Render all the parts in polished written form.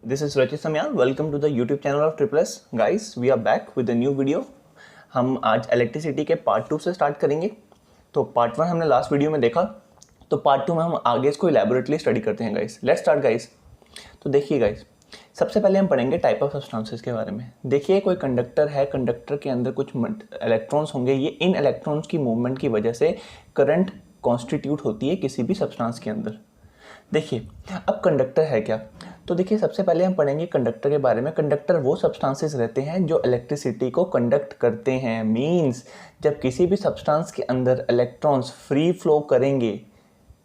This is Rachit Samyal. Welcome to the YouTube channel of Triple S. Guys, we are back with a new video. हम आज electricity के part 2 से start करेंगे. तो part 1 हमने last video में देखा, तो पार्ट 2 में हम आगे इसको इलेबोरेटली स्टडी करते हैं गाइस. Let's start guys. तो देखिए गाइस, सबसे पहले हम पढ़ेंगे टाइप ऑफ सब्सटेंसेस के बारे में. देखिए कोई कंडक्टर है, कंडक्टर के अंदर कुछ इलेक्ट्रॉन्स होंगे. ये इन इलेक्ट्रॉन्स की मूवमेंट की वजह से करंट कॉन्स्टिट्यूट होती है किसी भी सब्सटेंस के अंदर. देखिए अब कंडक्टर है क्या, तो देखिए सबसे पहले हम पढ़ेंगे कंडक्टर के बारे में. कंडक्टर वो सब्सटेंसेस रहते हैं जो इलेक्ट्रिसिटी को कंडक्ट करते हैं. मींस जब किसी भी सब्सटेंस के अंदर इलेक्ट्रॉन्स फ्री फ्लो करेंगे,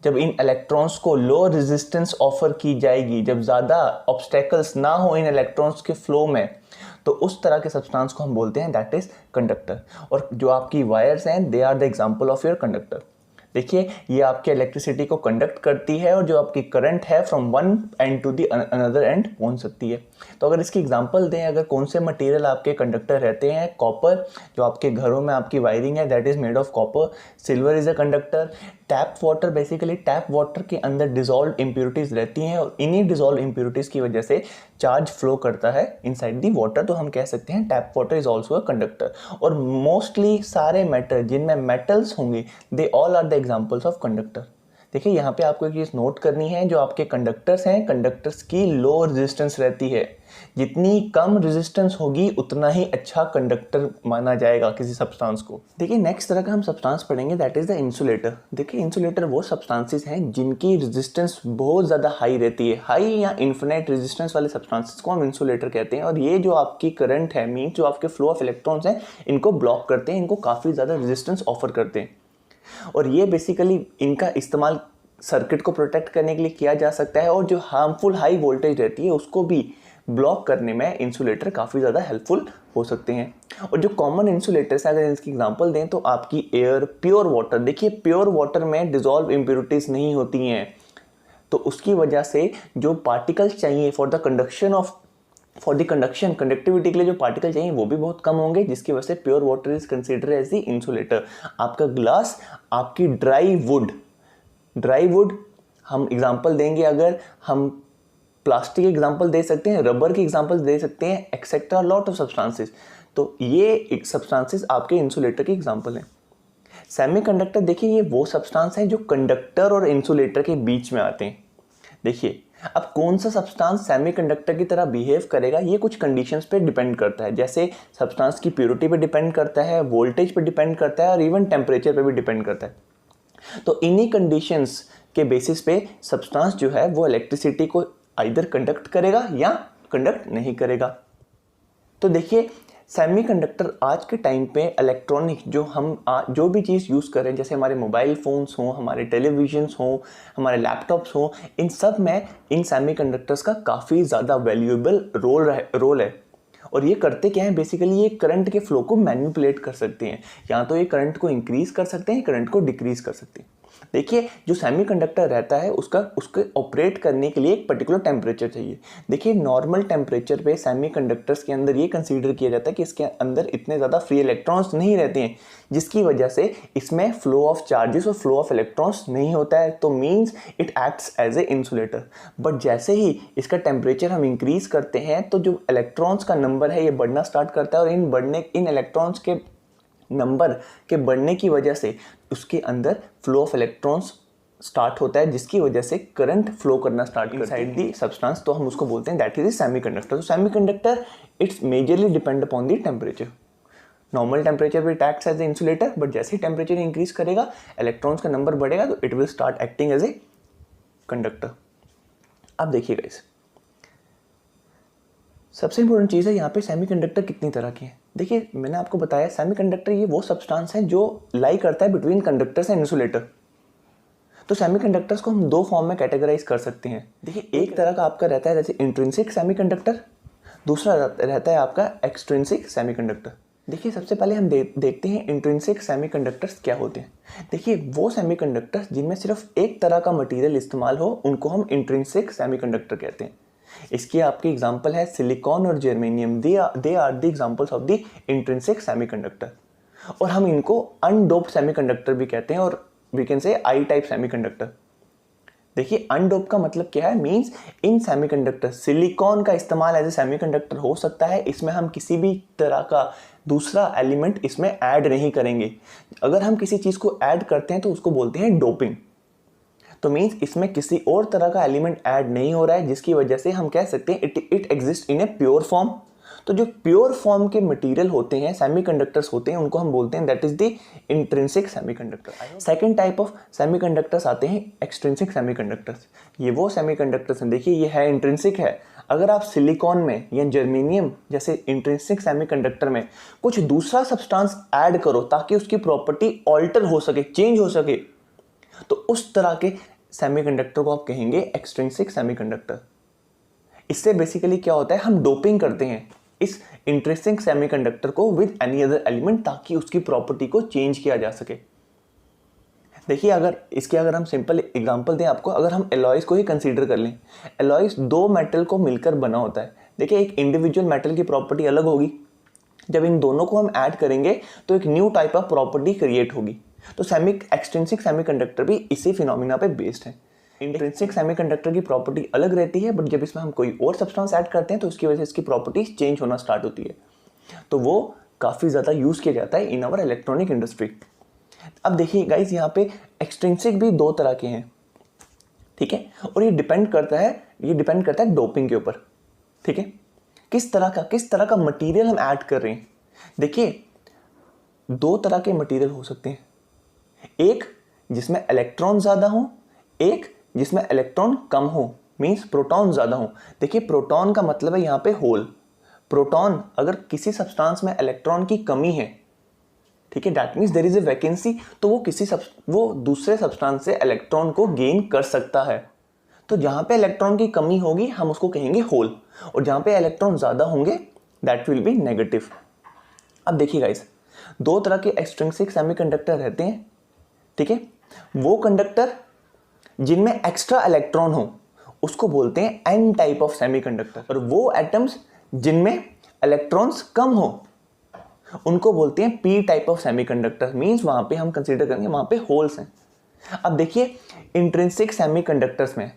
जब इन इलेक्ट्रॉन्स को लो रेजिस्टेंस ऑफर की जाएगी, जब ज़्यादा ऑब्स्टेकल्स ना हो इन इलेक्ट्रॉन्स के फ्लो में, तो उस तरह के सब्सटेंस को हम बोलते हैं दैट इज कंडक्टर. और जो आपकी वायर्स हैं, they are the example of your conductor. देखिए ये आपके इलेक्ट्रिसिटी को कंडक्ट करती है और जो आपकी करंट है from one end to the another end पहुंच सकती है. तो अगर इसकी एग्जांपल दें, अगर कौन से मटेरियल आपके कंडक्टर रहते हैं, कॉपर, जो आपके घरों में आपकी वायरिंग है that is made of copper. Silver is a conductor. Tap water, basically tap water के अंदर डिजॉल्व इम्प्योरिटीज़ रहती हैं और इन्हीं डिजॉल्व इम्प्योरिटीज़ की वजह से चार्ज फ्लो करता है इनसाइड दी वाटर. तो हम कह सकते हैं tap water is also a conductor. और मोस्टली सारे मेटल जिनमें मेटल्स होंगे, they all are the examples of conductor. देखिए यहाँ पे आपको एक चीज़ नोट करनी है, जो आपके कंडक्टर्स हैं, कंडक्टर्स की लो रेजिस्टेंस रहती है. जितनी कम रेजिस्टेंस होगी उतना ही अच्छा कंडक्टर माना जाएगा किसी सब्सटेंस को. देखिए नेक्स्ट तरह का हम सब्सटेंस पढ़ेंगे दैट इज द इंसुलेटर. देखिए इंसुलेटर वो सब्सटेंसेस हैं जिनकी रेजिस्टेंस बहुत ज़्यादा हाई रहती है. हाई या इन्फिनिट रेजिस्टेंस वाले सब्सटेंसेस को हम इंसुलेटर कहते हैं. और ये जो आपकी करंट है, मीन जो आपके फ्लो ऑफ इलेक्ट्रॉन्स हैं, इनको ब्लॉक करते हैं, इनको काफ़ी ज़्यादा रेजिस्टेंस ऑफर करते हैं. और ये बेसिकली इनका इस्तेमाल सर्किट को प्रोटेक्ट करने के लिए किया जा सकता है. और जो हार्मफुल हाई वोल्टेज रहती है उसको भी ब्लॉक करने में इंसुलेटर काफ़ी ज़्यादा हेल्पफुल हो सकते हैं. और जो कॉमन इंसुलेटर्स हैं, अगर इसकी एग्जांपल दें तो आपकी एयर, प्योर वाटर. देखिए प्योर वाटर में डिजॉल्व इम्प्योरिटीज़ नहीं होती हैं, तो उसकी वजह से जो पार्टिकल्स चाहिए फॉर द कंडक्शन, कंडक्टिविटी के लिए जो पार्टिकल चाहिए वो भी बहुत कम होंगे, जिसकी वजह से pure water is considered as the insulator. आपका ग्लास, आपकी ड्राई वुड हम एग्जांपल देंगे, अगर हम प्लास्टिक की एग्जांपल दे सकते हैं, रबर की एग्जांपल दे सकते हैं, एक्सेट्रा लॉट ऑफ सब्सटेंसेस. तो ये सब्सटेंसेस आपके इंसुलेटर की एग्जांपल हैं. सेमीकंडक्टर, देखिए ये वो सब्सटेंस है जो कंडक्टर और इंसुलेटर के बीच में आते हैं. देखिए अब कौन सा सब्सटेंस सेमीकंडक्टर की तरह बिहेव करेगा, ये कुछ कंडीशंस पे डिपेंड करता है. जैसे सब्सटेंस की प्योरिटी पे डिपेंड करता है, वोल्टेज पे डिपेंड करता है और इवन टेम्परेचर पे भी डिपेंड करता है. तो इन्हीं कंडीशंस के बेसिस पे सब्सटेंस जो है वो इलेक्ट्रिसिटी को आइदर कंडक्ट करेगा या कंडक्ट नहीं करेगा. तो देखिए सेमीकंडक्टर आज के टाइम पे इलेक्ट्रॉनिक जो भी चीज़ यूज़ करें, जैसे हमारे मोबाइल फ़ोन्स हों, हमारे टेलीविजन्स हों, हमारे लैपटॉप्स हों, इन सब में इन सेमीकंडक्टर्स का काफ़ी ज़्यादा वैल्यूएबल रोल है. और ये करते क्या है, बेसिकली ये करंट के फ्लो को मैनिपुलेट कर सकते हैं. या तो ये करंट को इंक्रीज़ कर सकते हैं, करंट को डिक्रीज़ कर सकते हैं. देखिए जो सेमीकंडक्टर रहता है उसके ऑपरेट करने के लिए एक पर्टिकुलर टेम्परेचर चाहिए. देखिए नॉर्मल टेम्परेचर पे सेमीकंडक्टर्स के अंदर ये कंसीडर किया जाता है कि इसके अंदर इतने ज़्यादा फ्री इलेक्ट्रॉन्स नहीं रहते हैं, जिसकी वजह से इसमें फ्लो ऑफ चार्जेस और फ्लो ऑफ इलेक्ट्रॉन्स नहीं होता है. तो means it acts as a insulator. But जैसे ही इसका टेम्परेचर हम इंक्रीज़ करते हैं तो जो इलेक्ट्रॉन्स का नंबर है ये बढ़ना स्टार्ट करता है. और इन इलेक्ट्रॉन्स के नंबर के बढ़ने की वजह से उसके अंदर फ्लो ऑफ इलेक्ट्रॉन्स स्टार्ट होता है, जिसकी वजह से करंट फ्लो करना स्टार्ट करता है इनसाइड दी सब्सटेंस. तो हम उसको बोलते हैं दैट इज ए सेमीकंडक्टर. तो semiconductor it's majorly depend upon the temperature. Normal temperature पे acts as a insulator, but जैसे ही टेम्परेचर इंक्रीज करेगा, इलेक्ट्रॉन्स का नंबर बढ़ेगा, तो it will start acting as a conductor. अब देखिए गाइस, सबसे इंपॉर्टेंट चीज़ है यहाँ पे सेमीकंडक्टर कितनी तरह के हैं. देखिए मैंने आपको बताया सेमीकंडक्टर ये वो सब्सटेंस है जो लाई करता है बिटवीन कंडक्टर्स एंड इंसुलेटर. तो सेमीकंडक्टर्स को हम दो फॉर्म में कैटेगराइज कर सकते हैं. देखिए एक तरह का आपका रहता है जैसे इंट्रिंसिक सेमीकंडक्टर, दूसरा रहता है आपका एक्सट्रिंसिक सेमीकंडक्टर. देखिए सबसे पहले हम देखते हैं इंट्रिंसिक सेमीकंडक्टर्स क्या होते हैं. देखिए वो सेमीकंडक्टर्स जिनमें सिर्फ एक तरह का मटेरियल इस्तेमाल हो, उनको हम इंट्रिंसिक सेमीकंडक्टर कहते हैं. इसकी आपकी एग्जांपल है सिलिकॉन और germanium. They are the examples of the intrinsic semiconductor. और हम इनको अनडोप्ड सेमीकंडक्टर भी कहते हैं, और we can say I type semiconductor. देखिए अनडोप का मतलब क्या है, मींस इन सेमीकंडक्टर सिलिकॉन का इस्तेमाल एज ए सेमीकंडक्टर हो सकता है, इसमें हम किसी भी तरह का दूसरा एलिमेंट इसमें ऐड नहीं करेंगे। अगर हम किसी चीज़ को ऐड करते हैं तो उसको बोलते हैं डोपिंग। तो मींस इसमें किसी और तरह का एलिमेंट ऐड नहीं हो रहा है, जिसकी वजह से हम कह सकते हैं it exist in a pure form. तो जो प्योर फॉर्म के मटेरियल होते हैं, सेमीकंडक्टर्स होते हैं, उनको हम बोलते हैं that is the intrinsic semiconductor. Second type of semiconductors आते हैं एक्सट्रिंसिक सेमीकंडक्टर्स। ये वो सेमीकंडक्टर्स हैं, देखिए ये है इंट्रिंसिक है। अगर आप सिलिकॉन में या जर्मेनियम जैसे इंट्रिंसिक सेमीकंडक्टर में कुछ दूसरा सब्सटेंस ऐड करो ताकि उसकी प्रॉपर्टी ऑल्टर हो सके, चेंज हो सके, तो उस तरह के सेमीकंडक्टर को आप कहेंगे एक्सट्रिंसिक सेमीकंडक्टर। इससे बेसिकली क्या होता है, हम डोपिंग करते हैं इस इंट्रिंसिक सेमीकंडक्टर को विद एनी अदर एलिमेंट ताकि उसकी प्रॉपर्टी को चेंज किया जा सके। देखिए अगर हम सिंपल एग्जांपल दें आपको, अगर हम एलॉयज को ही कंसीडर कर लें, एलॉयज दो मेटल को मिलकर बना होता है। देखिए एक इंडिविजुअल मेटल की प्रॉपर्टी अलग होगी, जब इन दोनों को हम ऐड करेंगे तो एक new type of property create होगी। तो एक्सट्रिंसिक सेमीकंडक्टर भी इसी फिनोमिना पे बेस्ड है। इंट्रिंसिक सेमीकंडक्टर की प्रॉपर्टी अलग रहती है, बट जब इसमें हम कोई और सब्सटेंस ऐड करते हैं तो उसकी वजह से इसकी प्रॉपर्टीज चेंज होना स्टार्ट होती है। तो वो काफ़ी ज़्यादा यूज़ किया जाता है इन आवर इलेक्ट्रॉनिक इंडस्ट्री। अब देखिए गाइस, यहाँ पे एक्सट्रिंसिक भी दो तरह के हैं, ठीक है, और ये डिपेंड करता है डोपिंग के ऊपर, ठीक है, किस तरह का मटेरियल हम ऐड कर रहे हैं। देखिए दो तरह के मटेरियल हो सकते हैं, एक जिसमें इलेक्ट्रॉन ज़्यादा हो, एक जिसमें इलेक्ट्रॉन कम हो, मींस प्रोटॉन ज़्यादा हो। देखिए प्रोटॉन का मतलब है यहाँ पे होल। प्रोटॉन, अगर किसी सब्सटेंस में इलेक्ट्रॉन की कमी है, ठीक है, that means there is a vacancy, तो वो दूसरे सब्सटेंस से इलेक्ट्रॉन को गेन कर सकता है। तो जहाँ पे इलेक्ट्रॉन की कमी होगी हम उसको कहेंगे होल, और जहाँ पे इलेक्ट्रॉन ज़्यादा होंगे दैट विल बी नेगेटिव। अब देखिए गाइस, दो तरह के एक्सट्रिंसिक सेमीकंडक्टर रहते हैं, ठीक है। वो कंडक्टर जिनमें एक्स्ट्रा इलेक्ट्रॉन हो उसको बोलते हैं एन टाइप ऑफ सेमीकंडक्टर, और वो एटम्स जिनमें इलेक्ट्रॉन्स कम हो उनको बोलते हैं P type of semiconductor. Means वहां पे हम कंसीडर करेंगे वहां पे होल्स हैं। अब देखिए इंट्रिंसिक सेमीकंडक्टर्स में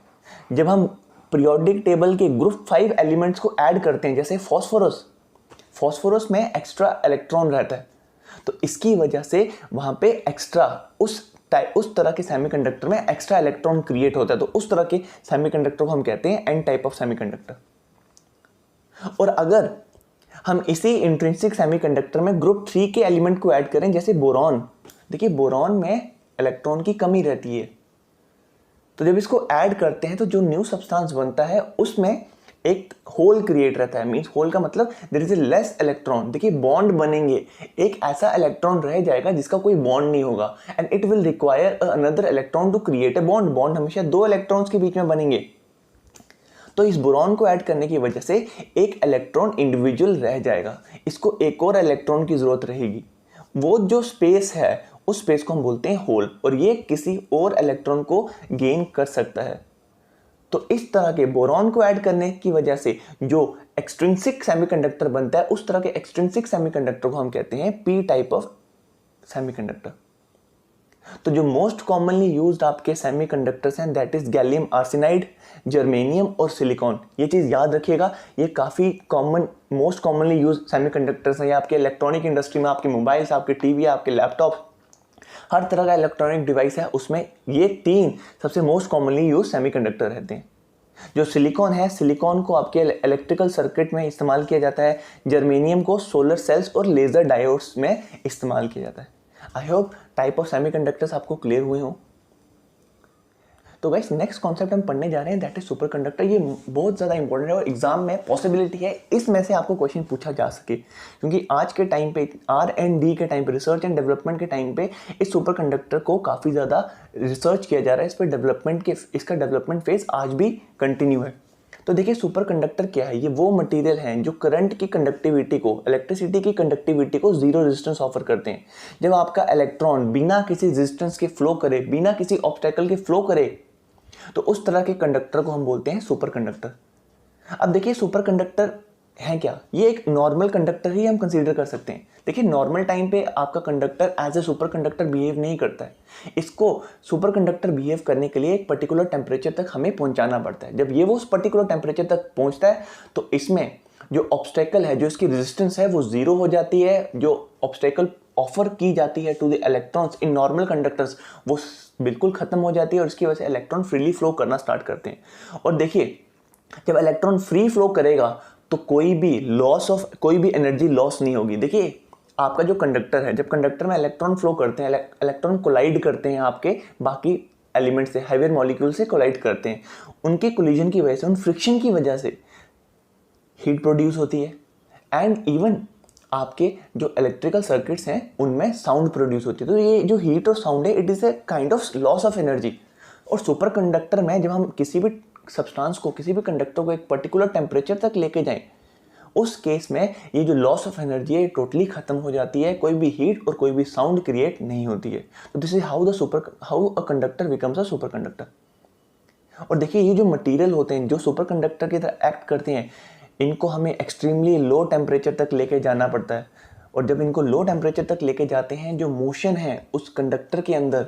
जब हम पीरियोडिक टेबल के ग्रुप 5 एलिमेंट्स को ऐड करते हैं, जैसे फॉस्फोरस में एक्स्ट्रा इलेक्ट्रॉन रहता है, तो इसकी वजह से वहां पे एक्स्ट्रा उस तरह के सेमीकंडक्टर में एक्स्ट्रा इलेक्ट्रॉन क्रिएट होता है। तो उस तरह के सेमीकंडक्टर को हम कहते हैं एन टाइप ऑफ सेमीकंडक्टर। और अगर हम इसी इंट्रिंसिक सेमीकंडक्टर में ग्रुप 3 के एलिमेंट को ऐड करें, जैसे बोरॉन, देखिए बोरॉन में इलेक्ट्रॉन की कमी रहती है, तो जब इसको ऐड करते हैं तो जो न्यू सब्सटेंस बनता है उसमें एक होल क्रिएट रहता है। मींस होल का मतलब there is a less electron. देखिए बॉन्ड बनेंगे, एक ऐसा इलेक्ट्रॉन रह जाएगा जिसका कोई बॉन्ड नहीं होगा, and it will require another electron to create a bond. Bond हमेशा दो इलेक्ट्रॉन्स के बीच में बनेंगे। तो इस बोरॉन को ऐड करने की वजह से एक इलेक्ट्रॉन इंडिविजुअल रह जाएगा, इसको एक और इलेक्ट्रॉन की जरूरत रहेगी। वो जो स्पेस है उस स्पेस को हम बोलते हैं होल, और ये किसी और इलेक्ट्रॉन को गेन कर सकता है। तो इस तरह के बोरॉन को ऐड करने की वजह से जो एक्सट्रिंसिक सेमीकंडक्टर बनता है, उस तरह के एक्सट्रिंसिक सेमीकंडक्टर को हम कहते हैं पी टाइप ऑफ सेमीकंडक्टर। तो जो मोस्ट कॉमनली यूज्ड आपके सेमीकंडक्टर्स हैं that is gallium arsenide, germanium और सिलिकॉन। ये चीज़ याद रखिएगा, ये काफ़ी मोस्ट कॉमनली यूज सेमीकंडक्टर्स हैं। ये आपके इलेक्ट्रॉनिक इंडस्ट्री में, आपके मोबाइल्स, आपके टीवी, आपके लैपटॉप, हर तरह का इलेक्ट्रॉनिक डिवाइस है, उसमें ये तीन सबसे मोस्ट कॉमनली यूज सेमीकंडक्टर रहते हैं। जो सिलिकॉन है, सिलिकॉन को आपके इलेक्ट्रिकल सर्किट में इस्तेमाल किया जाता है। जर्मेनियम को सोलर सेल्स और लेज़र डायोड्स में इस्तेमाल किया जाता है। I hope type of semiconductors आपको क्लियर हुए हों। तो गाइस नेक्स्ट कॉन्सेप्ट हम पढ़ने जा रहे हैं दैट इज सुपर कंडक्टर। ये बहुत ज़्यादा इंपॉर्टेंट है और एग्जाम में पॉसिबिलिटी है इसमें से आपको क्वेश्चन पूछा जा सके, क्योंकि आज के टाइम पे R&D के टाइम पे, रिसर्च एंड डेवलपमेंट के टाइम पे इस सुपर कंडक्टर को काफ़ी ज़्यादा रिसर्च किया जा रहा है। इस पर इसका डेवलपमेंट फेज आज भी कंटिन्यू है। तो देखिए सुपर कंडक्टर क्या है, ये वो मटेरियल हैं जो करंट की कंडक्टिविटी को, इलेक्ट्रिसिटी की कंडक्टिविटी को जीरो रेजिस्टेंस ऑफर करते हैं। जब आपका इलेक्ट्रॉन बिना किसी रेजिस्टेंस के फ्लो करे, बिना किसी ऑब्स्टेकल के फ्लो करे, तो उस तरह के कंडक्टर को हम बोलते हैं सुपर कंडक्टर। अब देखिए सुपर कंडक्टर है क्या, ये एक नॉर्मल कंडक्टर ही हम कंसीडर कर सकते हैं। देखिए नॉर्मल टाइम पे आपका conductor as a superconductor behave नहीं करता है। इसको सुपर कंडक्टर बिहेव करने के लिए एक पर्टिकुलर टेम्परेचर तक हमें पहुंचाना पड़ता है। जब ये वो उस पर्टिकुलर टेम्परेचर तक पहुंचता है तो इसमें जो ऑब्स्टेकल है, जो इसकी रेजिस्टेंस है वो जीरो हो जाती है। जो ऑब्स्टेकल ऑफर की जाती है to the electrons in normal conductors वो बिल्कुल खत्म हो जाती है और इसकी वजह से इलेक्ट्रॉन फ्रीली फ्लो करना स्टार्ट करते हैं। और देखिए जब इलेक्ट्रॉन फ्री फ्लो करेगा तो कोई भी एनर्जी लॉस नहीं होगी। देखिए आपका जो कंडक्टर है, जब कंडक्टर में इलेक्ट्रॉन फ्लो करते हैं, इलेक्ट्रॉन कोलाइड करते हैं आपके बाकी एलिमेंट से, हैवियर मॉलिक्यूल से कोलाइड करते हैं, उनके कोलिजन की वजह से, उन फ्रिक्शन की वजह से हीट प्रोड्यूस होती है एंड इवन आपके जो इलेक्ट्रिकल सर्किट्स हैं उनमें साउंड प्रोड्यूस होती है। तो ये जो हीट और साउंड है, it is a kind of loss of energy. और सुपर कंडक्टर में जब हम किसी भी सब्सटेंस को, किसी भी कंडक्टर को एक पर्टिकुलर टेम्परेचर तक लेके जाएं, उस केस में ये जो लॉस ऑफ एनर्जी है टोटली खत्म हो जाती है, कोई भी हीट और कोई भी साउंड क्रिएट नहीं होती है। तो this is how a conductor becomes a super conductor. और देखिए ये जो मटेरियल होते हैं जो सुपर कंडक्टर की तरह एक्ट करते हैं, इनको हमें एक्सट्रीमली लो टेम्परेचर तक लेके जाना पड़ता है। और जब इनको लो टेम्परेचर तक लेके जाते हैं, जो मोशन है उस कंडक्टर के अंदर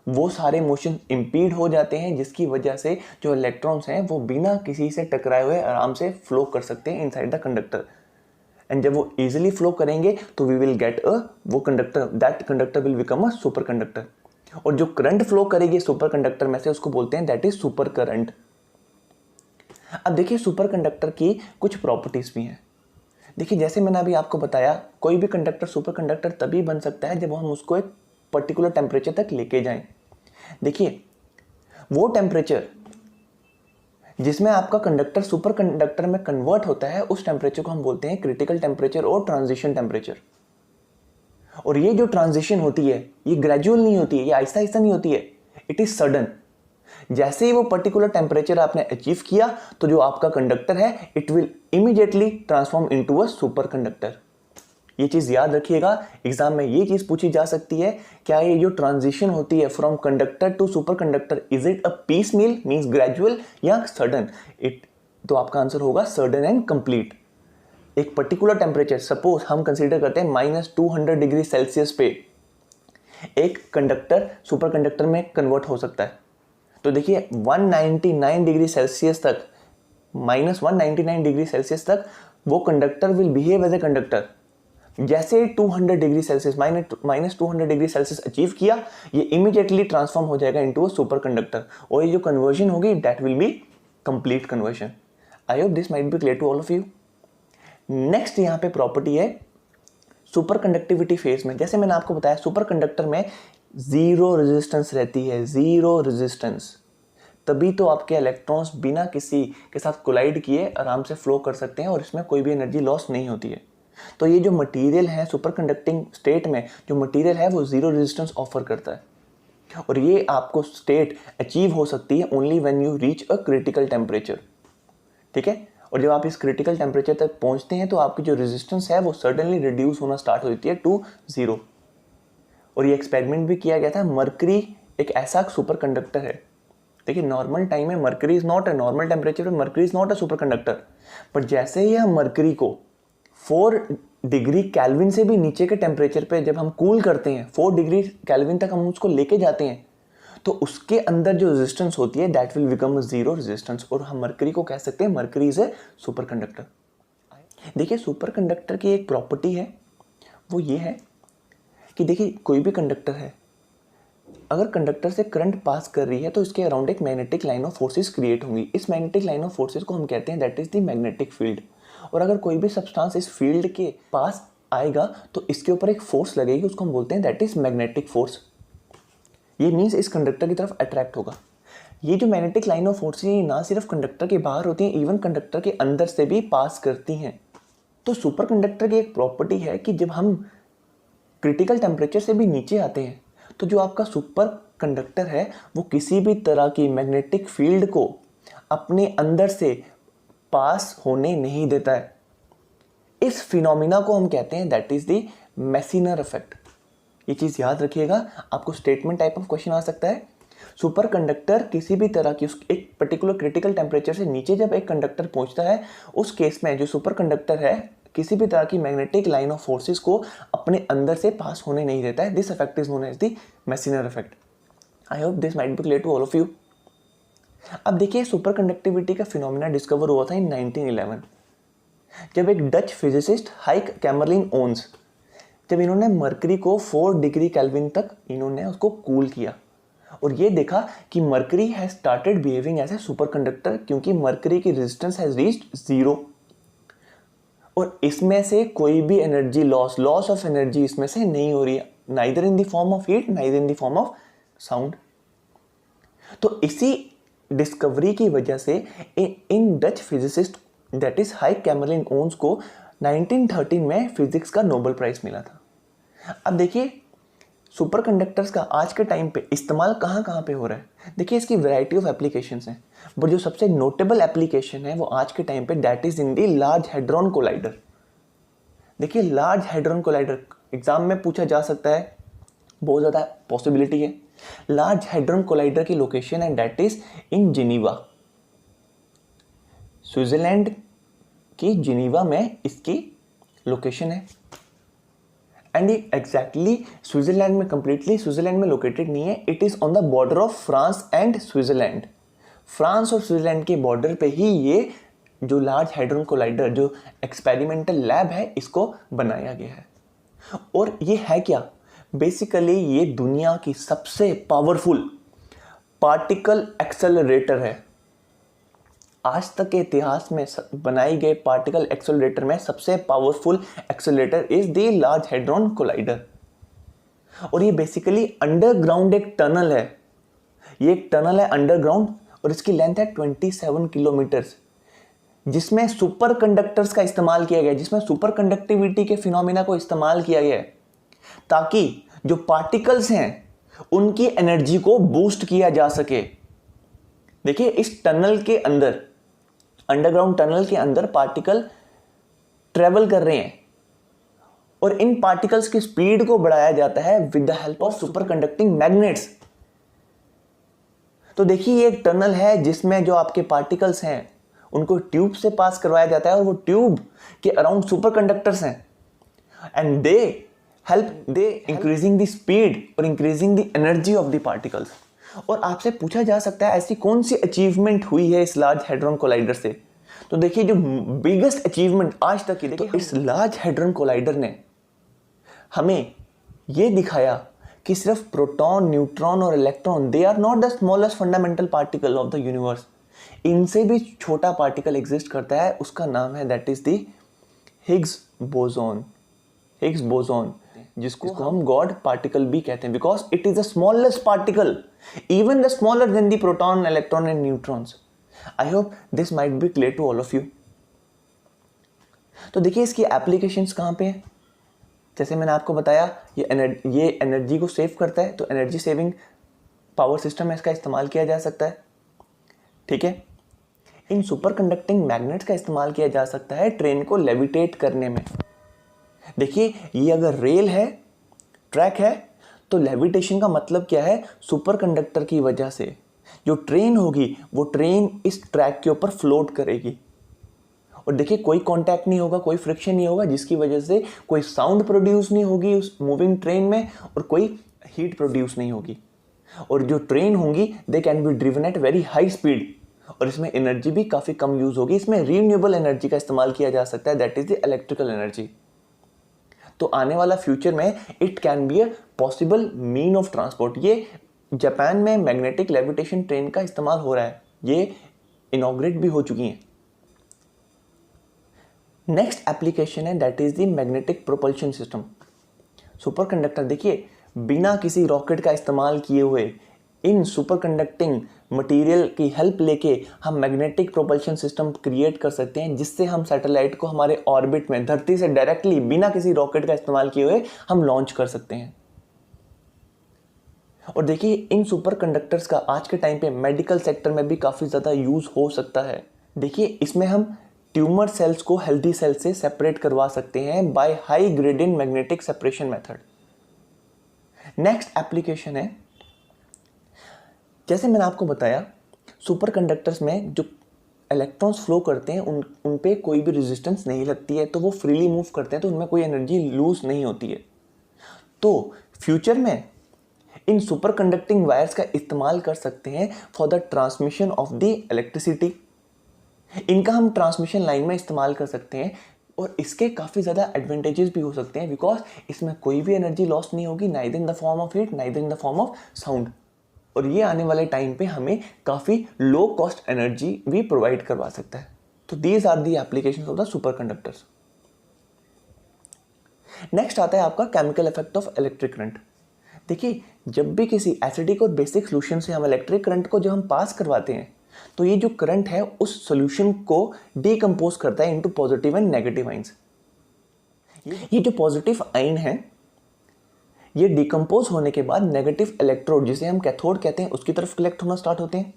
वो सारे मोशन इम्पीड हो जाते हैं, जिसकी वजह से जो इलेक्ट्रॉन्स हैं वो बिना किसी से टकराए हुए आराम से फ्लो कर सकते हैं इनसाइड द कंडक्टर। एंड जब वो इजीली फ्लो करेंगे तो वी विल गेट वो conductor, that conductor will become a super conductor. और जो करंट फ्लो करेगी सुपर कंडक्टर में से उसको बोलते हैं दैट इज सुपर करंट। अब देखिए सुपर कंडक्टर की कुछ प्रॉपर्टीज भी हैं। देखिए जैसे मैंने अभी आपको बताया, कोई भी कंडक्टर सुपर कंडक्टर तभी बन सकता है जब हम उसको एक पर्टिकुलर टेम्परेचर तक लेके जाएं। देखिए वो टेम्परेचर जिसमें आपका कंडक्टर सुपर कंडक्टर में कन्वर्ट होता है, उस टेम्परेचर को हम बोलते हैं क्रिटिकल टेम्परेचर और ट्रांजिशन टेम्परेचर। और ये जो ट्रांजिशन होती है ये ग्रेजुअल नहीं होती है, ये आहिस्ता आहिस्ता नहीं होती है, इट इज सडन। जैसे ही वो पर्टिकुलर टेम्परेचर आपने अचीव किया तो जो आपका कंडक्टर है it will immediately transform into a super conductor. ये चीज़ याद रखिएगा, एग्जाम में ये चीज़ पूछी जा सकती है, क्या ये जो ट्रांजिशन होती है from conductor to superconductor, is it a piecemeal means gradual या सडन? तो आपका आंसर होगा सडन एंड कंप्लीट। एक पर्टिकुलर टेम्परेचर, सपोज हम कंसीडर करते हैं -200 डिग्री सेल्सियस पे एक कंडक्टर सुपर कंडक्टर में कन्वर्ट हो सकता है। तो देखिए 199 डिग्री सेल्सियस तक, -199 डिग्री सेल्सियस तक वो conductor will behave as a conductor. जैसे 200 degree Celsius -200 degree Celsius achieve किया, ये इमीडिएटली ट्रांसफॉर्म हो जाएगा इनटू अ सुपर कंडक्टर और ये जो कन्वर्जन होगी that will be complete conversion. I hope this might be clear to all of you. Next यहाँ पे प्रॉपर्टी है सुपर कंडक्टिविटी फेज में। जैसे मैंने आपको बताया सुपर कंडक्टर में जीरो रेजिस्टेंस रहती है, जीरो रेजिस्टेंस, तभी तो आपके इलेक्ट्रॉन्स बिना किसी के साथ कोलाइड किए आराम से फ्लो कर सकते हैं और इसमें कोई भी एनर्जी लॉस नहीं होती है। तो ये जो मटेरियल है सुपर कंडक्टिंग स्टेट में, जो मटेरियल है वो जीरो रेजिस्टेंस ऑफर करता है और ये आपको स्टेट अचीव हो सकती है only when you reach a critical temperature. ठीक है, और जब आप इस क्रिटिकल टेम्परेचर तक पहुंचते हैं तो आपकी जो रेजिस्टेंस है वो सडनली रिड्यूस होना स्टार्ट हो जाती है टू जीरो। और ये एक्सपेरिमेंट भी किया गया था। मरकरी एक ऐसा सुपर कंडक्टर है, देखिए नॉर्मल टाइम में mercury is not a normal temperature में mercury is not a superconductor, पर जैसे ही हम मरकरी को 4 डिग्री केल्विन से भी नीचे के टेम्परेचर पे जब हम कूल करते हैं, 4 डिग्री केल्विन तक हम उसको लेके जाते हैं, तो उसके अंदर जो रेजिस्टेंस होती है that will become zero resistance और हम मरकरी को कह सकते हैं mercury is a super conductor. देखिए सुपर कंडक्टर की एक प्रॉपर्टी है, वो ये है कि देखिए कोई भी कंडक्टर है, अगर कंडक्टर से करंट पास कर रही है तो इसके अराउंड एक magnetic line of forces create होंगी। इस मैग्नेटिक लाइन ऑफ फोर्सेस को हम कहते हैं that is the magnetic field. और अगर कोई भी सब्सटेंस इस फील्ड के पास आएगा तो इसके ऊपर एक फोर्स लगेगी, उसको हम बोलते हैं दैट इज मैग्नेटिक फोर्स। ये मीन्स इस कंडक्टर की तरफ अट्रैक्ट होगा। ये जो मैग्नेटिक लाइन ऑफ फोर्स है ना सिर्फ कंडक्टर के बाहर होती है, इवन कंडक्टर के अंदर से भी पास करती हैं। तो सुपर कंडक्टर की एक प्रॉपर्टी है कि जब हम क्रिटिकल टेम्परेचर से भी नीचे आते हैं तो जो आपका सुपर कंडक्टर है वो किसी भी तरह की मैग्नेटिक फील्ड को अपने अंदर से पास होने नहीं देता है। इस फिनोमिना को हम कहते हैं that is the Meissner effect. ये चीज़ याद रखिएगा, आपको स्टेटमेंट टाइप ऑफ क्वेश्चन आ सकता है सुपर कंडक्टर किसी भी तरह की एक पर्टिकुलर क्रिटिकल टेम्परेचर से नीचे जब एक कंडक्टर पहुंचता है, उस केस में जो सुपर कंडक्टर है किसी भी तरह की मैग्नेटिक लाइन ऑफ फोर्सेस को अपने अंदर से पास होने नहीं देता है। This effect is known as the Meissner effect. I hope this might be clear to all of you. अब देखिए, सुपर कंडक्टिविटी का फिनोमेना डिस्कवर हुआ था इन 1911, जब एक Dutch physicist Heike Kamerlingh Onnes, जब इन्होंने मरकरी को 4 डिग्री केल्विन तक इन्होंने उसको कूल किया और ये देखा कि mercury has started behaving as a superconductor, क्योंकि मरकरी की रेजिस्टेंस हैज रीच्ड 0 और इसमें से कोई भी एनर्जी लॉस ऑफ एनर्जी इसमें से नहीं हो रही है, neither in the form of heat neither in the form of sound. तो इसी डिस्कवरी की वजह से इन Dutch physicist that is Heike Kamerlingh Onnes को 1913 में फिजिक्स का नोबेल प्राइज मिला था। अब देखिए, सुपर कंडक्टर्स का आज के टाइम पे इस्तेमाल कहाँ पे हो रहा है। देखिए, इसकी वैरायटी ऑफ एप्लीकेशंस हैं, बट जो सबसे नोटेबल एप्लीकेशन है वो आज के टाइम पे that is in the large hadron collider. देखिए, लार्ज हैड्रॉन कोलाइडर एग्जाम में पूछा जा सकता है, बहुत ज़्यादा पॉसिबिलिटी है। लार्ज हैड्रॉन कोलाइडर की लोकेशन है that is in Geneva, Switzerland की जिनीवा में इसकी लोकेशन है। एंड ये एग्जैक्टली स्विट्जरलैंड में, कंप्लीटली स्विट्जरलैंड में लोकेटेड नहीं है, it is on the border of France and Switzerland. France और स्विट्जरलैंड के बॉर्डर पे ही ये जो लार्ज हैड्रॉन कोलाइडर जो एक्सपेरिमेंटल लैब है इसको बनाया गया है। और ये है क्या, बेसिकली ये दुनिया की सबसे पावरफुल पार्टिकल एक्सेलरेटर है। आज तक के इतिहास में बनाए गए पार्टिकल एक्सेलरेटर में सबसे powerful accelerator is the large hadron collider. और ये बेसिकली अंडरग्राउंड एक टनल है, ये एक टनल है अंडरग्राउंड और इसकी लेंथ है 27 किलोमीटर्स, जिसमें सुपर कंडक्टर्स का इस्तेमाल किया गया है, जिसमें सुपर कंडक्टिविटी के फिनोमिना को इस्तेमाल किया गया है ताकि जो पार्टिकल्स हैं उनकी एनर्जी को बूस्ट किया जा सके। देखिए, इस टनल के अंदर, अंडरग्राउंड टनल के अंदर पार्टिकल ट्रेवल कर रहे हैं और इन पार्टिकल्स की स्पीड को बढ़ाया जाता है with the help of super conducting magnets. तो देखिए, ये एक टनल है जिसमें जो आपके पार्टिकल्स हैं उनको ट्यूब से पास करवाया जाता है और वो ट्यूब के अराउंड सुपर कंडक्टर्स हैं and they increasing the speed और increasing the energy of the particles. और आपसे पूछा जा सकता है ऐसी कौन सी अचीवमेंट हुई है इस लार्ज हैड्रॉन कोलाइडर से। तो देखिए, जो बिगेस्ट अचीवमेंट आज तक की, देखिए तो इस लार्ज हैड्रॉन कोलाइडर ने हमें ये दिखाया कि सिर्फ प्रोटॉन, न्यूट्रॉन और electron they are not the smallest fundamental particle of the universe. इनसे भी छोटा पार्टिकल एग्जिस्ट करता है, उसका नाम है that is the Higgs boson. Higgs boson जिसको हम गॉड पार्टिकल भी कहते हैं because it is the smallest particle, even the smaller than the proton, electron and neutrons. I hope this might be clear to all of you. तो देखिए, इसकी applications कहाँ पे हैं। जैसे मैंने आपको बताया, ये एनर्जी को सेव करता है, तो एनर्जी सेविंग पावर सिस्टम में इसका इस्तेमाल किया जा सकता है। ठीक है, इन सुपर कंडक्टिंग मैग्नेट्स का इस्तेमाल किया जा सकता है ट्रेन को लेविटेट करने में। देखिए, ये अगर रेल है, ट्रैक है, तो लेविटेशन का मतलब क्या है, सुपर कंडक्टर की वजह से जो ट्रेन होगी वो ट्रेन इस ट्रैक के ऊपर फ्लोट करेगी। और देखिए, कोई कांटेक्ट नहीं होगा, कोई फ्रिक्शन नहीं होगा, जिसकी वजह से कोई साउंड प्रोड्यूस नहीं होगी उस मूविंग ट्रेन में और कोई हीट प्रोड्यूस नहीं होगी। और जो ट्रेन होंगी they can be driven at very high speed और इसमें एनर्जी भी काफ़ी कम यूज़ होगी। इसमें रीन्यूएबल एनर्जी का इस्तेमाल किया जा सकता है, that is the electrical energy. तो आने वाला फ्यूचर में it can be a possible mean of transport. ये जापान में मैग्नेटिक लेविटेशन ट्रेन का इस्तेमाल हो रहा है, ये इनॉग्रेट भी हो चुकी हैं। नेक्स्ट एप्लीकेशन है that is the magnetic propulsion system. Super conductor, देखिए, बिना किसी रॉकेट का इस्तेमाल किए हुए इन सुपर कंडक्टिंग मटेरियल की हेल्प लेके हम मैग्नेटिक प्रोपल्शन सिस्टम क्रिएट कर सकते हैं, जिससे हम सैटेलाइट को हमारे ऑर्बिट में धरती से डायरेक्टली बिना किसी रॉकेट का इस्तेमाल किए हुए हम लॉन्च कर सकते हैं। और देखिए, इन सुपर कंडक्टर्स का आज के टाइम पे मेडिकल सेक्टर में भी काफ़ी ज़्यादा यूज़ हो सकता है। देखिए, इसमें हम ट्यूमर सेल्स को हेल्दी सेल्स से सेपरेट करवा सकते हैं by high gradient magnetic separation method. Next application है जैसे मैंने आपको बताया, सुपर कंडक्टर्स में जो इलेक्ट्रॉन्स फ्लो करते हैं उन पे कोई भी रेजिस्टेंस नहीं लगती है, तो वो फ्रीली मूव करते हैं, तो उनमें कोई एनर्जी लूज नहीं होती है। तो फ्यूचर में इन सुपर कंडक्टिंग वायर्स का इस्तेमाल कर सकते हैं for the transmission of the electricity. इनका हम ट्रांसमिशन लाइन में इस्तेमाल कर सकते हैं और इसके काफ़ी ज़्यादा एडवांटेजेस भी हो सकते हैं, बिकॉज इसमें कोई भी एनर्जी लॉस नहीं होगी, neither in the form of heat neither in the form of sound. और ये आने वाले टाइम पे हमें काफ़ी लो कॉस्ट एनर्जी भी प्रोवाइड करवा सकता है। तो these are the applications of the superconductors. Next आता है आपका chemical effect of electric current. देखिए, जब भी किसी एसिडिक और बेसिक सोल्यूशन से हम इलेक्ट्रिक करंट को जब हम पास करवाते हैं, तो ये जो करंट है उस सोल्यूशन को डीकम्पोज करता है into positive and negative ions. ये जो पॉजिटिव आइन है, ये डिकम्पोज होने के बाद नेगेटिव इलेक्ट्रोड, जिसे हम कैथोड कहते हैं, उसकी तरफ कलेक्ट होना स्टार्ट होते हैं।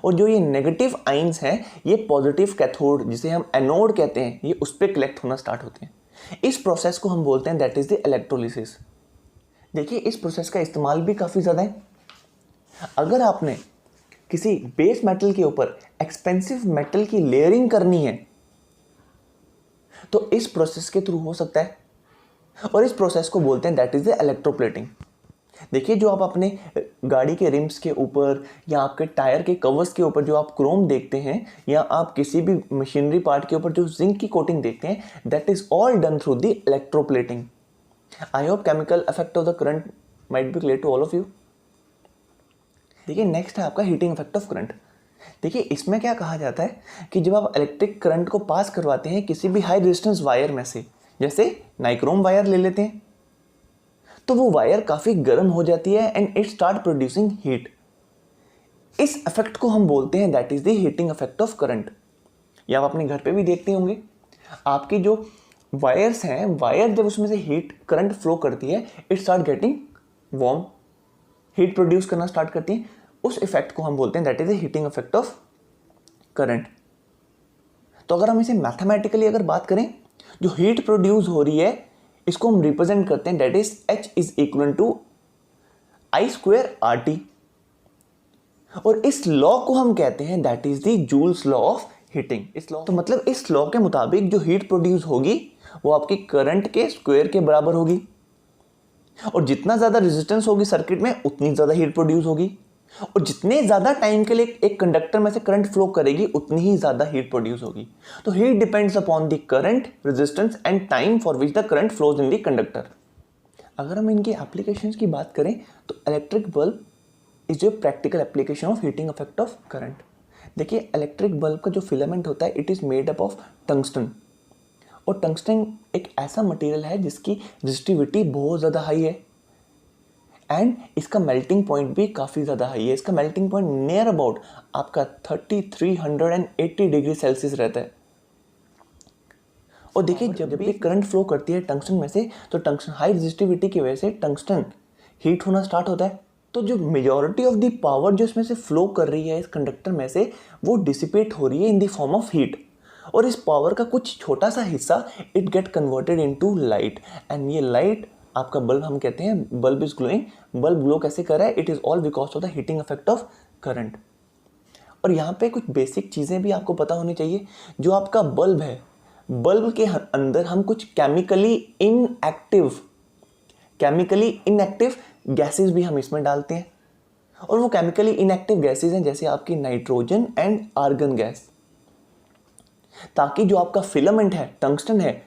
और जो ये नेगेटिव आइंस हैं, ये पॉजिटिव कैथोड, जिसे हम एनोड कहते हैं, ये उस पर कलेक्ट होना स्टार्ट होते हैं। इस प्रोसेस को हम बोलते हैं दैट इज द इलेक्ट्रोलिसिस। देखिए, इस प्रोसेस का इस्तेमाल भी काफ़ी ज़्यादा है। अगर आपने किसी बेस मेटल के ऊपर एक्सपेंसिव मेटल की लेयरिंग करनी है, तो इस प्रोसेस के थ्रू हो सकता है, और इस प्रोसेस को बोलते हैं दैट इज द इलेक्ट्रोप्लेटिंग। देखिए, जो आप अपने गाड़ी के रिम्स के ऊपर या आपके टायर के कवर्स के ऊपर जो आप क्रोम देखते हैं, या आप किसी भी मशीनरी पार्ट के ऊपर जो जिंक की कोटिंग देखते हैं, that is all done through the electroplating. I hope chemical effect of the current might be clear to all of you. देखिए, नेक्स्ट है आपका हीटिंग इफेक्ट ऑफ करंट। देखिए, इसमें क्या कहा जाता है कि जब आप इलेक्ट्रिक करंट को पास करवाते हैं किसी भी हाई रेजिस्टेंस वायर में से, जैसे नाइक्रोम वायर ले लेते हैं, तो वो वायर काफ़ी गर्म हो जाती है and it start producing heat. इस इफेक्ट को हम बोलते हैं that is the heating effect of current. या आप अपने घर पे भी देखते होंगे, आपकी जो वायर्स हैं, वायर जब उसमें से हीट करंट फ्लो करती है, it start getting warm, heat produce करना स्टार्ट करती है। उस इफेक्ट को हम बोलते हैं that is the heating effect of current. तो अगर हम इसे मैथमेटिकली अगर बात करें, जो हीट प्रोड्यूस हो रही है, इसको हम रिप्रेजेंट करते हैं that is H is equal to I² RT। और इस लॉ को हम कहते हैं that is the Joule's law of heating. इस लॉ, तो मतलब इस लॉ के मुताबिक जो हीट प्रोड्यूस होगी वो आपकी करंट के स्क्वायर के बराबर होगी, और जितना ज़्यादा रेजिस्टेंस होगी सर्किट में, उतनी ज़्यादा हीट प्रोड्यूस होगी, और जितने ज़्यादा टाइम के लिए एक कंडक्टर में से करंट फ्लो करेगी, उतनी ही ज़्यादा हीट प्रोड्यूस होगी। तो heat depends upon the current, resistance and time for which the current flows in the conductor. अगर हम इनकी एप्लीकेशंस की बात करें, तो electric bulb is a practical application of heating effect of current. देखिए, इलेक्ट्रिक बल्ब का जो फिलामेंट होता है, it is made up of tungsten, और टंगस्टन एक ऐसा मटेरियल है जिसकी रेजिस्टिविटी बहुत ज़्यादा हाई है, एंड इसका मेल्टिंग पॉइंट भी काफ़ी ज़्यादा हाई है। इसका मेल्टिंग पॉइंट नियर अबाउट आपका 3380 डिग्री सेल्सियस रहता है। और देखिए, जब भी करंट फ्लो करती है टंगस्टन में से, तो टंगस्टन हाई रेजिस्टिविटी की वजह से टंगस्टन हीट होना स्टार्ट होता है। तो जो मेजॉरिटी ऑफ द पावर जो इसमें से फ्लो कर रही है इस कंडक्टर में से, वो डिसिपेट हो रही है इन द फॉर्म ऑफ हीट, और इस पावर का कुछ छोटा सा हिस्सा it get converted into light, and ये लाइट आपका बल्ब हम कहते हैं bulb is glowing. Bulb glow कैसे कर रहा है? It is all because of the heating effect of current. और यहाँ पे कुछ बेसिक चीज़ें भी आपको पता होनी चाहिए। जो आपका बल्ब है, बल्ब के अंदर हम कुछ केमिकली इनएक्टिव गैसेस भी हम इसमें डालते हैं, और वो केमिकली इनएक्टिव गैसेस हैं जैसे आपकी नाइट्रोजन एंड आर्गन गैस, ताकि जो आपका फिलामेंट है, टंगस्टन है,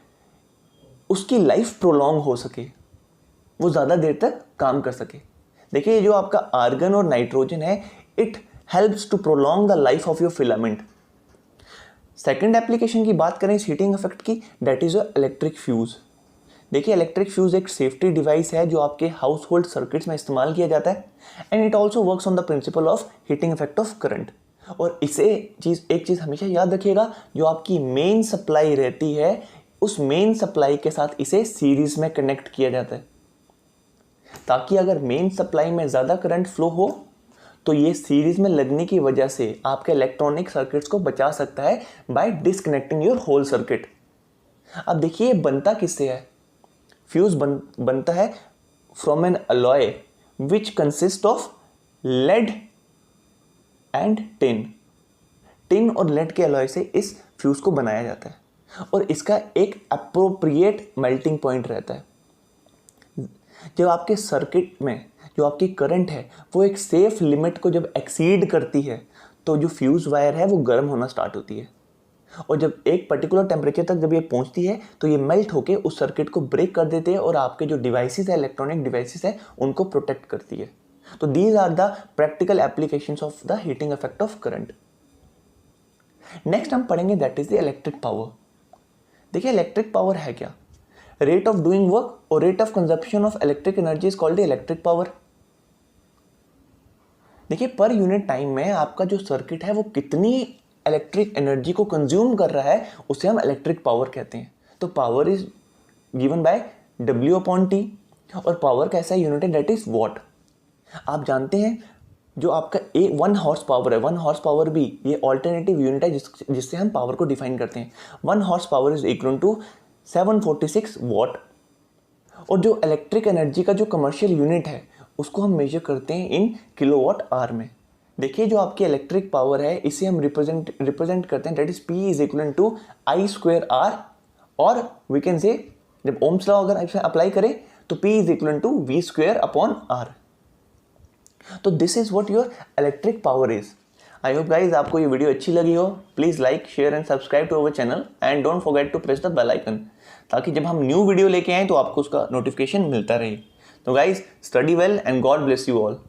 उसकी लाइफ प्रोलॉन्ग हो सके, वो ज़्यादा देर तक काम कर सके। देखिए, जो आपका आर्गन और नाइट्रोजन है, it helps to prolong the life of your filament. Second application की बात करें इस हीटिंग इफेक्ट की, दैट इज इलेक्ट्रिक फ्यूज़। देखिए, इलेक्ट्रिक फ्यूज़ एक सेफ्टी डिवाइस है जो आपके हाउस होल्ड सर्किट्स में इस्तेमाल किया जाता है, and it also works on the principle of heating effect of current. और एक चीज़ हमेशा याद रखिएगा, जो आपकी मेन सप्लाई रहती है, उस मेन सप्लाई के साथ इसे सीरीज में कनेक्ट किया जाता है, ताकि अगर मेन सप्लाई में ज़्यादा करंट फ्लो हो, तो ये सीरीज में लगने की वजह से आपके इलेक्ट्रॉनिक सर्किट्स को बचा सकता है by disconnecting your whole circuit. अब देखिए, बनता किससे है? फ्यूज बनता है from an alloy which consist of lead and tin. Tin और लेड के अलॉय से इस फ्यूज़ को बनाया जाता है और इसका एक अप्रोप्रिएट मेल्टिंग पॉइंट रहता है। जब आपके सर्किट में जो आपकी करंट है वो एक सेफ लिमिट को जब एक्सीड करती है तो जो फ्यूज़ वायर है वो गर्म होना स्टार्ट होती है और जब एक पर्टिकुलर टेम्परेचर तक जब ये पहुंचती है तो ये मेल्ट होके उस सर्किट को ब्रेक कर देते हैं और आपके जो डिवाइसेस है, इलेक्ट्रॉनिक डिवाइसेस है, उनको प्रोटेक्ट करती है। तो these are the practical applications of the heating effect of current. Next हम पढ़ेंगे that is the electric power. देखिए इलेक्ट्रिक पावर है क्या? रेट ऑफ डूइंग वर्क और rate of consumption of electric energy is called electric power. देखिए पर unit time में आपका जो सर्किट है वो कितनी इलेक्ट्रिक एनर्जी को कंज्यूम कर रहा है उसे हम इलेक्ट्रिक पावर कहते हैं। तो power is given by W/T और पावर कैसा यूनिट है? That is what. आप जानते हैं जो आपका 1 हॉर्स पावर है, 1 हॉर्स पावर भी ये ऑल्टरनेटिव यूनिट है जिससे हम पावर को डिफाइन करते हैं। 1 horse power is equal to 746 watt. और जो इलेक्ट्रिक एनर्जी का जो कमर्शियल यूनिट है उसको हम मेजर करते हैं इन किलोवाट आवर में। देखिए जो आपकी इलेक्ट्रिक पावर है इसे हम रिप्रेजेंट करते हैं that is P is equal to I²R और वी कैन से जब ओम्स लॉ अगर अप्लाई करें तो P is equal to V²/R। तो this is what your electric power is. I hope guys आपको ये वीडियो अच्छी लगी हो। Please like, share and subscribe to our channel and don't forget to press the bell icon ताकि जब हम new video लेके आएँ तो आपको उसका नोटिफिकेशन मिलता रहे। तो guys study well and God bless you all.